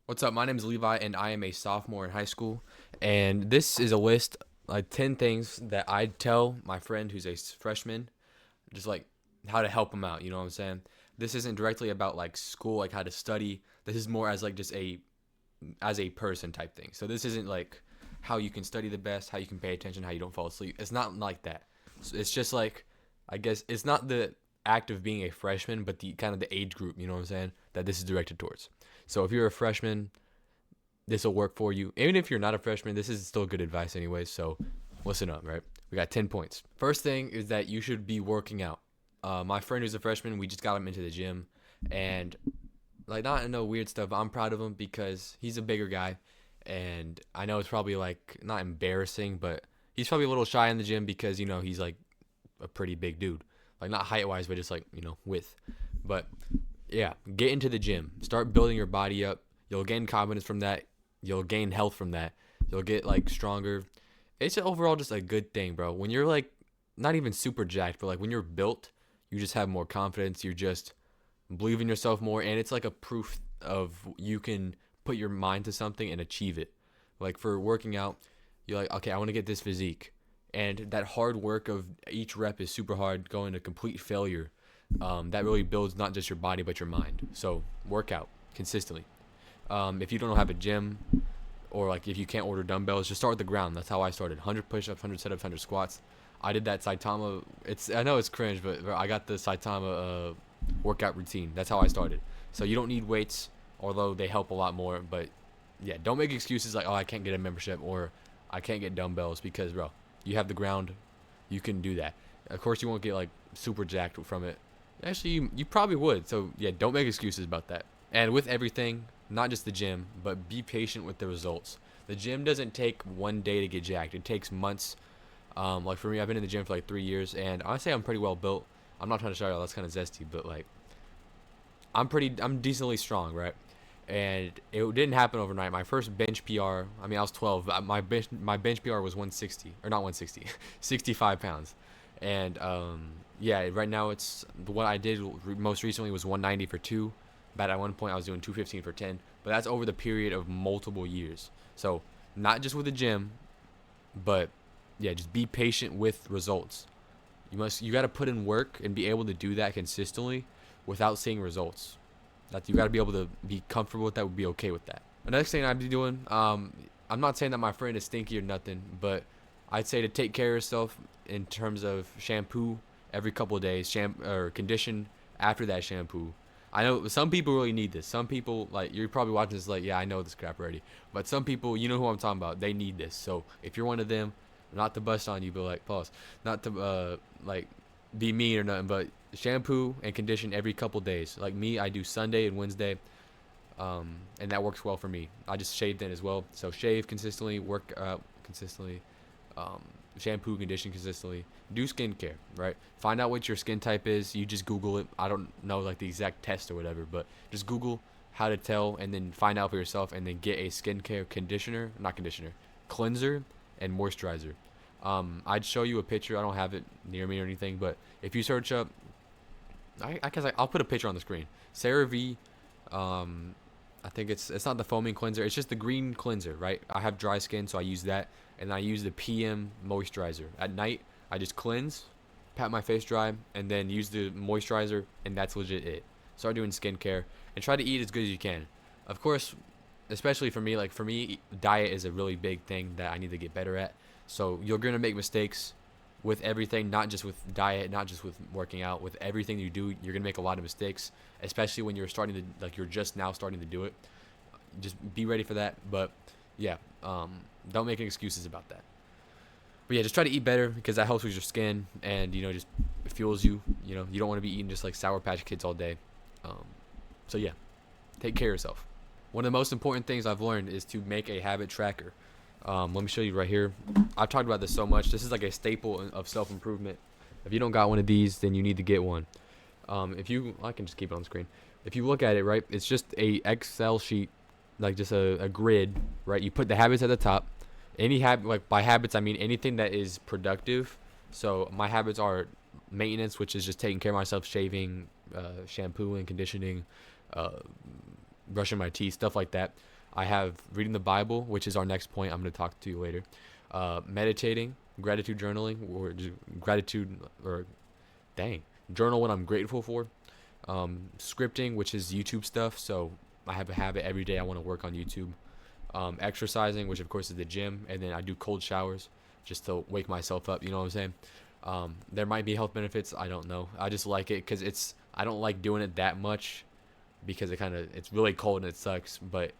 What's up? My name is Levi, and I am a sophomore in high school. And this is a list, like 10 things that I'd tell my friend who's a freshman, just like how to help him out. You know what I'm saying? This isn't directly about like school, like how to study. This is more as like just as a person type thing. So this isn't like how you can study the best, how you can pay attention, how you don't fall asleep. It's not like that. So it's just like, I guess it's not the act of being a freshman, but the kind of the age group. You know what I'm saying? That this is directed towards. So if you're a freshman, this will work for you. Even if you're not a freshman, this is still good advice anyway. So listen up, right? We got 10 points. First thing is that you should be working out. My friend who's a freshman, we just got him into the gym, and like not in no weird stuff. But I'm proud of him because he's a bigger guy, and I know it's probably like not embarrassing, but he's probably a little shy in the gym because he's like a pretty big dude, like not height wise, but just like width. But yeah, get into the gym, start building your body up. You'll gain confidence from that. You'll gain health from that. You'll get like stronger. It's overall just a good thing, bro. When you're like not even super jacked, but like when you're built, you just have more confidence. You just believe in yourself more, and it's like a proof of you can put your mind to something and achieve it. Like for working out, you're like, okay, I want to get this physique, and that hard work of each rep is super hard, going to complete failure. That really builds not just your body but your mind. So work out consistently. If you don't have a gym, or like if you can't order dumbbells, just start with the ground. That's how I started. 100 push-ups, 100 sit-ups, 100 squats. I did that Saitama. I know it's cringe, but I got the Saitama workout routine. That's how I started. So you don't need weights, although they help a lot more. But yeah, don't make excuses like, oh, I can't get a membership or I can't get dumbbells, because bro, you have the ground. You can do that. Of course, you won't get like super jacked from it. Actually, you probably would. So yeah, don't make excuses about that. And with everything, not just the gym, but be patient with the results. The gym doesn't take one day to get jacked. It takes months. Like for me, I've been in the gym for like 3 years, and I say I'm pretty well built. I'm not trying to show y'all that's kind of zesty, but like I'm decently strong, right? And it didn't happen overnight. My first bench PR, I mean, I was 12. But my bench PR was 160, or not 160, 65 pounds. And yeah, right now it's what I did most recently was 190 for two. But at one point I was doing 215 for 10. But that's over the period of multiple years. So not just with the gym, but yeah, just be patient with results. You got to put in work and be able to do that consistently without seeing results. That you got to be able to be comfortable with that, would be okay with that. The next thing I'd be doing, I'm not saying that my friend is stinky or nothing, but I'd say to take care of yourself in terms of shampoo every couple of days, or condition after that shampoo. I know some people really need this. Some people, like, you're probably watching this like, yeah, I know this crap already. But some people, you know who I'm talking about, they need this. So if you're one of them, not to bust on you, but like, pause, not to like be mean or nothing, but shampoo and condition every couple days. Like me, I do Sunday and Wednesday, and that works well for me. I just shave then as well. So shave consistently, work out consistently, um, shampoo, condition consistently. Do skincare, right? Find out what your skin type is. You just Google it. I don't know like the exact test or whatever, but just Google how to tell, and then find out for yourself, and then get a skincare conditioner, not conditioner, cleanser and moisturizer. I'd show you a picture. I don't have it near me or anything, but if you search up, I guess I'll put a picture on the screen. CeraVe, um, I think it's not the foaming cleanser. It's just the green cleanser, right? I have dry skin, so I use that, and I use the PM moisturizer. At night, I just cleanse, pat my face dry, and then use the moisturizer, and that's legit it. Start doing skincare and try to eat as good as you can. Of course, especially for me, like for me, diet is a really big thing that I need to get better at. So you're gonna make mistakes with everything, not just with diet, not just with working out. With everything you do, you're gonna make a lot of mistakes, especially when you're starting to, like, you're just now starting to do it. Just be ready for that. But yeah, don't make any excuses about that. But yeah, just try to eat better, because that helps with your skin, and just fuels you. You don't want to be eating just like Sour Patch Kids all day. Um, so yeah, take care of yourself. One of the most important things I've learned is to make a habit tracker. Let me show you right here. I've talked about this so much. This is like a staple of self-improvement. If you don't got one of these, then you need to get one. I can just keep it on screen. If you look at it, right, it's just a Excel sheet, like just a grid, right? You put the habits at the top. Any habit, like by habits, I mean anything that is productive. So my habits are maintenance, which is just taking care of myself, shaving, shampooing, conditioning, uh, brushing my teeth, stuff like that. I have reading the Bible, which is our next point. I'm going to talk to you later. Meditating, gratitude journaling, or just gratitude, or dang, journal what I'm grateful for. Scripting, which is YouTube stuff. So I have a habit every day I want to work on YouTube. Exercising, which of course is the gym, and then I do cold showers just to wake myself up. You know what I'm saying? There might be health benefits. I don't know. I just like it because I don't like doing it that much because it's really cold and it sucks. But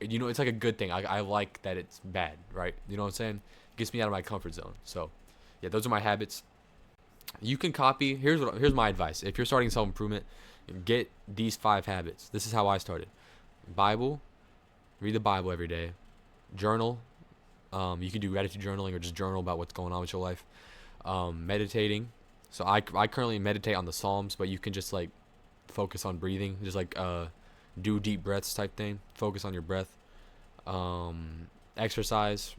it's like a good thing. I like that it's bad, right? You know what I'm saying? It gets me out of my comfort zone. So yeah, those are my habits. You can copy. Here's my advice. If you're starting self improvement, get these 5 habits. This is how I started. Bible, read the Bible every day. Journal. You can do gratitude journaling or just journal about what's going on with your life. Meditating. So I currently meditate on the Psalms, but you can just like focus on breathing, just like do deep breaths type thing. Focus on your breath. Exercise,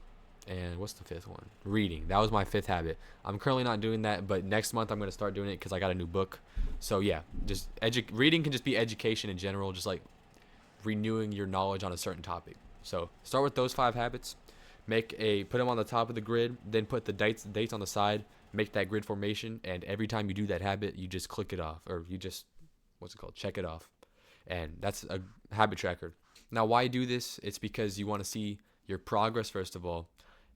and what's the 5th one? Reading. That was my 5th habit. I'm currently not doing that, but next month I'm gonna start doing it because I got a new book. So yeah, just reading can just be education in general, just like renewing your knowledge on a certain topic. So start with those 5 habits. Put them on the top of the grid, then put the dates on the side. Make that grid formation, and every time you do that habit, you just click it off, or you just check it off, and that's a habit tracker. Now, why do this? It's because you want to see your progress first of all.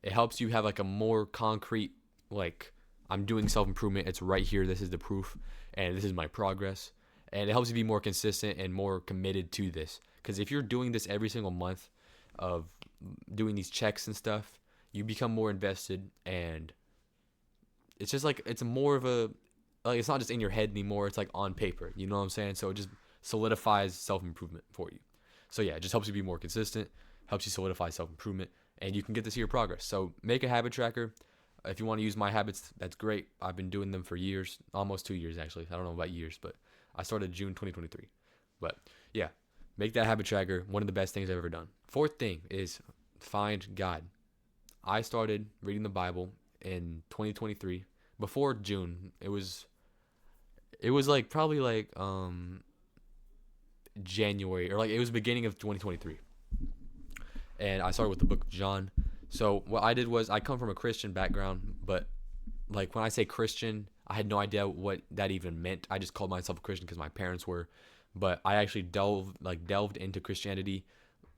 It helps you have like a more concrete, like, I'm doing self improvement. It's right here. This is the proof, and this is my progress. And it helps you be more consistent and more committed to this. Because if you're doing this every single month, of doing these checks and stuff, you become more invested, and it's just like it's more of a like it's not just in your head anymore. It's like on paper. You know what I'm saying? So it just solidifies self improvement for you. So yeah, it just helps you be more consistent, helps you solidify self improvement, and you can get to see your progress. So make a habit tracker. If you want to use my habits, that's great. I've been doing them for years, almost 2 years actually. I don't know about years, but I started June 2023. But yeah, make that habit tracker. One of the best things I've ever done. 4th thing is find God. I started reading the Bible in 2023. Before June, it was like probably like January, or like it was beginning of 2023. And I started with the book of John. So what I did was I come from a Christian background, but like when I say Christian, I had no idea what that even meant. I just called myself a Christian because my parents were, but I actually delved into Christianity,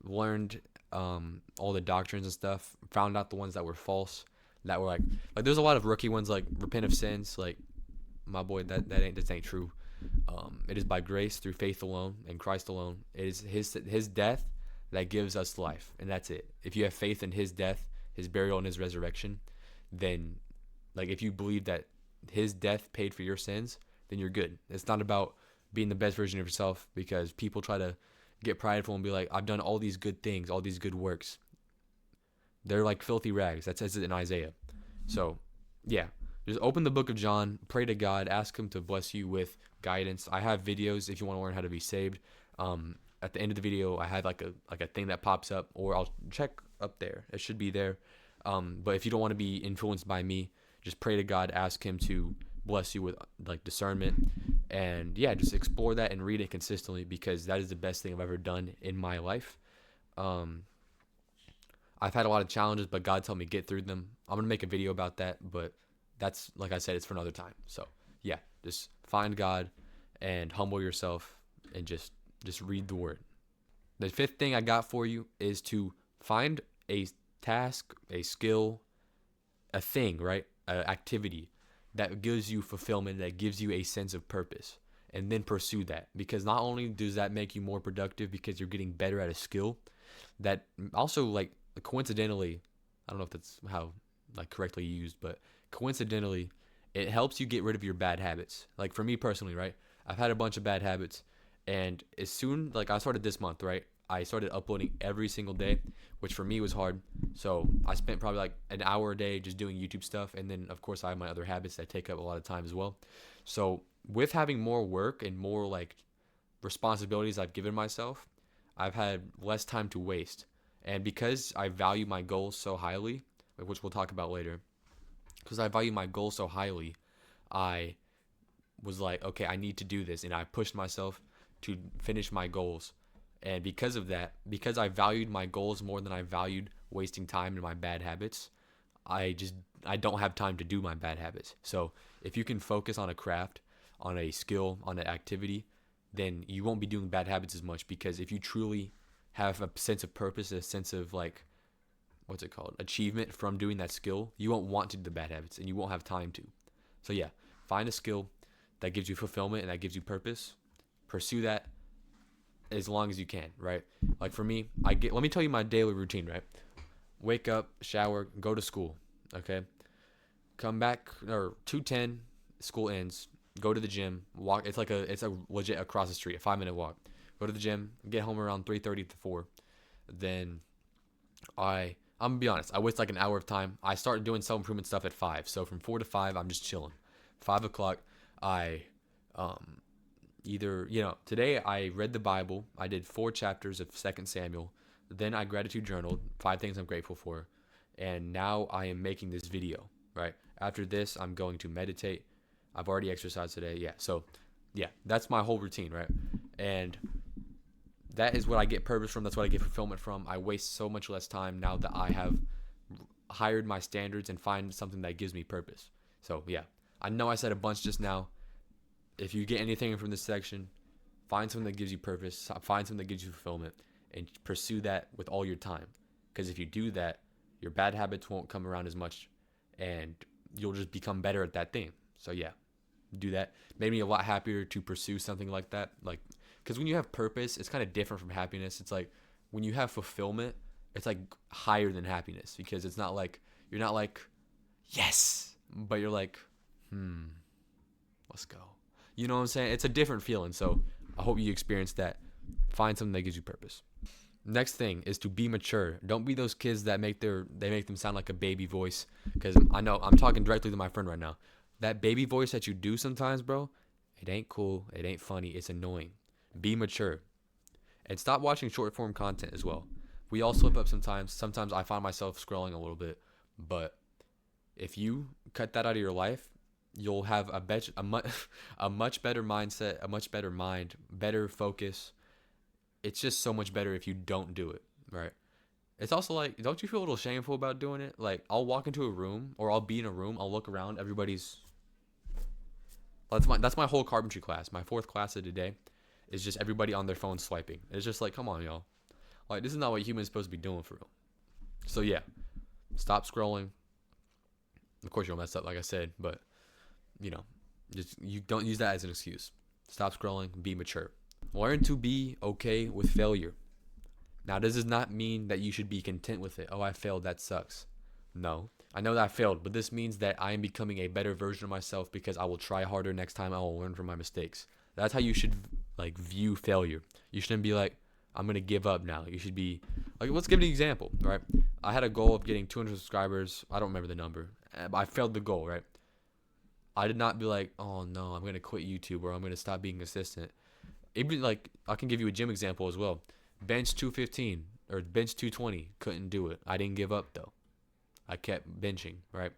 learned all the doctrines and stuff, found out the ones that were false, that were like there's a lot of rookie ones like repent of sins, like my boy, that ain't true. It is by grace through faith alone and Christ alone. It is his death that gives us life, and that's it. If you have faith in his death, his burial, and his resurrection, then like if you believe that his death paid for your sins, then you're good. It's not about being the best version of yourself, because people try to get prideful and be like, I've done all these good things, all these good works. They're like filthy rags. That says it in Isaiah. So yeah, just open the book of John, pray to God, ask him to bless you with guidance. I have videos if you want to learn how to be saved. At the end of the video, I have like a thing that pops up, or I'll check up there. It should be there. But if you don't want to be influenced by me, just pray to God, ask him to bless you with like discernment, and yeah, just explore that and read it consistently, because that is the best thing I've ever done in my life. I've had a lot of challenges, but God told me get through them. I'm gonna make a video about that, but that's, like I said, it's for another time. So yeah, just find God and humble yourself, and just read the word. The 5th thing I got for you is to find a task, a skill, a thing, right? An activity that gives you fulfillment, that gives you a sense of purpose, and then pursue that. Because not only does that make you more productive because you're getting better at a skill, that also, like, coincidentally, I don't know if that's how like correctly used, but coincidentally, it helps you get rid of your bad habits. Like for me personally, right? I've had a bunch of bad habits, and as soon, like, I started this month, right? I started uploading every single day, which for me was hard. So I spent probably like an hour a day just doing YouTube stuff. And then of course I have my other habits that take up a lot of time as well. So with having more work and more like responsibilities I've given myself, I've had less time to waste. And because I value my goals so highly, which we'll talk about later, because I value my goals so highly, I was like, okay, I need to do this. And I pushed myself to finish my goals And because of that, because I valued my goals more than I valued wasting time in my bad habits, I just I don't have time to do my bad habits. So if you can focus on a craft, on a skill, on an activity, then you won't be doing bad habits as much, because if you truly have a sense of purpose, a sense of like what's it called, achievement from doing that skill, you won't want to do the bad habits and you won't have time to. So yeah, find a skill that gives you fulfillment and that gives you purpose. Pursue that as long as you can, right? Like for me, let me tell you my daily routine, right? Wake up, shower, go to school, okay? Come back, or 2:10, school ends. Go to the gym, walk. It's a legit across the street, a 5-minute walk. Go to the gym, get home around 3:30 to 4. Then I'm gonna be honest, I waste like an hour of time. I start doing self improvement stuff at 5. So from 4 to 5, I'm just chilling. 5 o'clock, I um either, today I read the Bible. I did 4 chapters of Second Samuel. Then I gratitude journaled 5 things I'm grateful for, and now I am making this video. Right after this, I'm going to meditate. I've already exercised today. Yeah, so yeah, that's my whole routine, right? And that is what I get purpose from. That's what I get fulfillment from. I waste so much less time now that I have hired my standards and find something that gives me purpose. So yeah, I know I said a bunch just now. If you get anything from this section, find something that gives you purpose, find something that gives you fulfillment, and pursue that with all your time. Because if you do that, your bad habits won't come around as much, and you'll just become better at that thing. So yeah, do that. Made me a lot happier to pursue something like that. Like, because when you have purpose, it's kind of different from happiness. It's like when you have fulfillment, it's like higher than happiness, because it's not like you're not like yes, but you're like let's go. You know what I'm saying? It's a different feeling. So I hope you experience that. Find something that gives you purpose. Next thing is to be mature. Don't be those kids that make them sound like a baby voice. Because I know I'm talking directly to my friend right now. That baby voice that you do sometimes, bro, it ain't cool. It ain't funny. It's annoying. Be mature. And stop watching short form content as well. We all slip up sometimes. Sometimes I find myself scrolling a little bit. But if you cut that out of your life, you'll have a much better mindset, a much better mind, better focus. It's just so much better if you don't do it, right? It's also like, don't you feel a little shameful about doing it? Like, I'll walk into a room, or I'll be in a room, I'll look around, everybody's. That's my whole carpentry class. My 4th class of the day is just everybody on their phone swiping. It's just like, come on, y'all. Like, this is not what humans are supposed to be doing for real. So yeah, stop scrolling. Of course you'll mess up, like I said, but just you don't use that as an excuse. Stop scrolling. Be mature. Learn to be okay with failure. Now, this does not mean that you should be content with it. Oh, I failed. That sucks. No. I know that I failed, but this means that I am becoming a better version of myself because I will try harder next time. I will learn from my mistakes. That's how you should view failure. You shouldn't be like, I'm going to give up now. You should be like, let's give an example, right? I had a goal of getting 200 subscribers. I don't remember the number. I failed the goal, right? I did not be like, oh no, I'm going to quit YouTube, or I'm going to stop being consistent. Even like, I can give you a gym example as well. Bench 215 or bench 220, couldn't do it. I didn't give up though. I kept benching, right?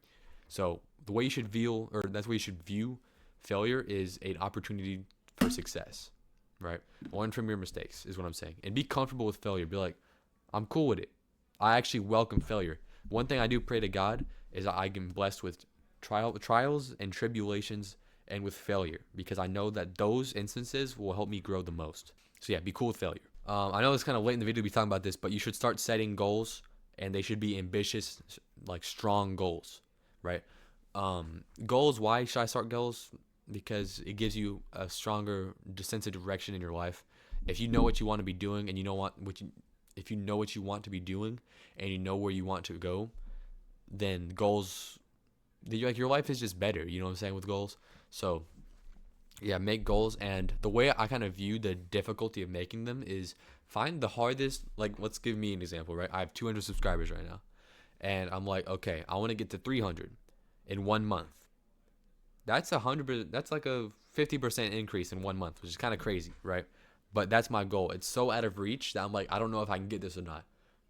So the way you should view, or that's the way you should view failure, is an opportunity for success, right? Learn from your mistakes is what I'm saying. And be comfortable with failure. Be like, I'm cool with it. I actually welcome failure. One thing I do pray to God is I get blessed with trials and tribulations and with failure, because I know that those instances will help me grow the most. So yeah, be cool with failure. I know it's kind of late in the video to be talking about this, but you should start setting goals, and they should be ambitious, like strong goals, right? Goals. Why should I start goals? Because it gives you a stronger sense of direction in your life. If you know what you want to be doing, and if you know what you want to be doing, and you know where you want to go, then goals, like, your life is just better. You know what I'm saying, with goals. So yeah, make goals. And the way I kind of view the difficulty of making them is find the hardest. Like, let's give me an example, right? I have 200 subscribers right now, and I'm like, okay, I want to get to 300 in 1 month. That's 100%. That's like a 50% increase in 1 month, which is kind of crazy, right? But that's my goal. It's so out of reach that I'm like, I don't know if I can get this or not.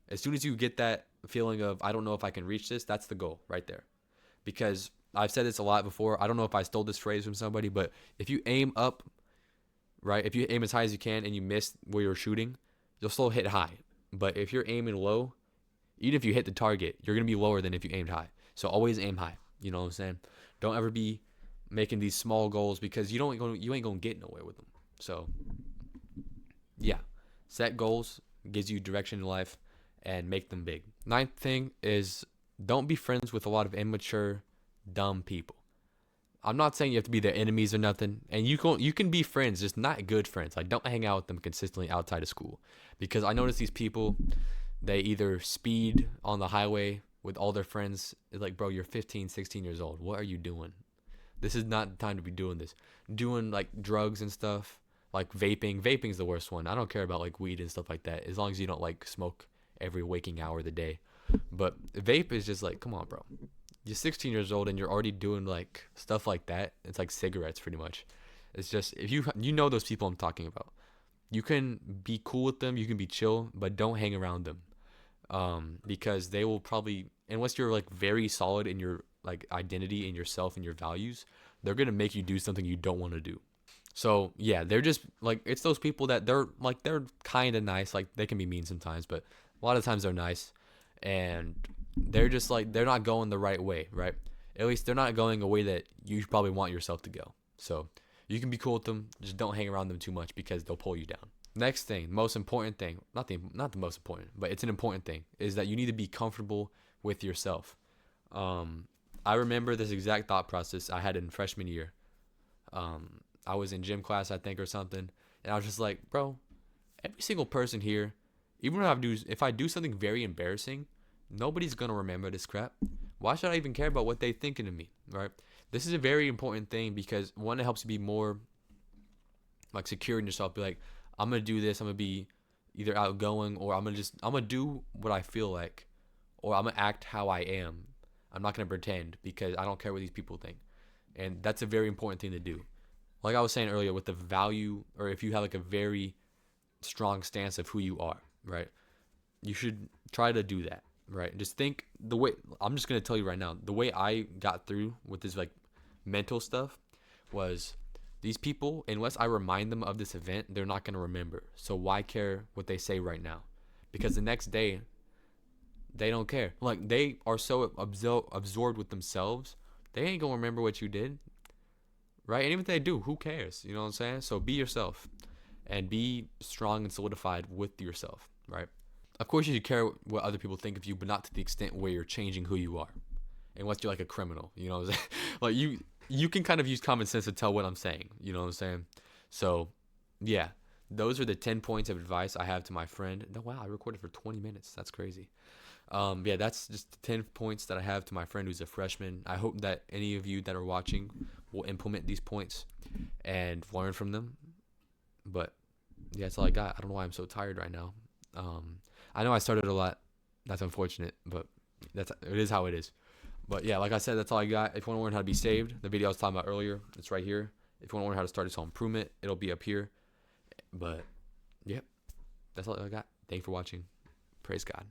As soon as you get that feeling of, I don't know if I can reach this, that's the goal right there. Because I've said this a lot before. I don't know if I stole this phrase from somebody, but if you aim up, right? If you aim as high as you can and you miss where you're shooting, you'll still hit high. But if you're aiming low, even if you hit the target, you're gonna be lower than if you aimed high. So always aim high. You know what I'm saying? Don't ever be making these small goals because you ain't gonna get nowhere with them. So yeah, set goals, gives you direction in life, and make them big. Ninth thing is don't be friends with a lot of immature, dumb people. I'm not saying you have to be their enemies or nothing, and you can be friends, just not good friends. Like don't hang out with them consistently outside of school, because I notice these people, they either speed on the highway with all their friends. It's like, bro, you're 15, 16 years old. What are you doing? This is not the time to be doing this. Doing like drugs and stuff, like vaping. Vaping's the worst one. I don't care about like weed and stuff like that, as long as you don't like smoke every waking hour of the day. But vape is just like, come on, bro. You're 16 years old and you're already doing like stuff like that. It's like cigarettes, pretty much. It's just if you know those people I'm talking about. You can be cool with them, you can be chill, but don't hang around them, because they will probably, unless you're like very solid in your like identity and yourself and your values, they're gonna make you do something you don't want to do. So yeah, they're just like, it's those people that they're kind of nice, like they can be mean sometimes, but a lot of times they're nice, and they're just like, they're not going the right way, right? At least they're not going a way that you probably want yourself to go. So you can be cool with them, just don't hang around them too much because they'll pull you down. Next thing, most important thing, not the most important, but it's an important thing, is that you need to be comfortable with yourself. I remember this exact thought process I had in freshman year. I was in gym class, I think, or something, and I was just like, bro, every single person here, even if I do something very embarrassing, nobody's gonna remember this crap. Why should I even care about what they thinking of me, right? This is a very important thing because one, it helps you be more like secure in yourself. Be like, I'm gonna do this. I'm gonna be either outgoing, or I'm gonna do what I feel like, or I'm gonna act how I am. I'm not gonna pretend because I don't care what these people think, and that's a very important thing to do. Like I was saying earlier, with the value, or if you have like a very strong stance of who you are, right? You should try to do that, right? Just think the way, I'm just gonna tell you right now, the way I got through with this like mental stuff was, these people, unless I remind them of this event, they're not gonna remember. So why care what they say right now? Because the next day, they don't care. Like they are so absorbed with themselves, they ain't gonna remember what you did, right? And even if they do, who cares? You know what I'm saying? So be yourself and be strong and solidified with yourself, right? Of course, you should care what other people think of you, but not to the extent where you're changing who you are, unless you're like a criminal. You know what I'm saying? Like you can kind of use common sense to tell what I'm saying. You know what I'm saying? So yeah, those are the 10 points of advice I have to my friend. No, wow, I recorded for 20 minutes. That's crazy. Yeah, that's just the 10 points that I have to my friend who's a freshman. I hope that any of you that are watching will implement these points and learn from them. But yeah, that's all I got. I don't know why I'm so tired right now. I know I started a lot. That's unfortunate, but it is how it is. But yeah, like I said, that's all I got. If you want to learn how to be saved, the video I was talking about earlier, it's right here. If you want to learn how to start a self improvement, it'll be up here. But yeah, that's all I got. Thank you for watching. Praise God.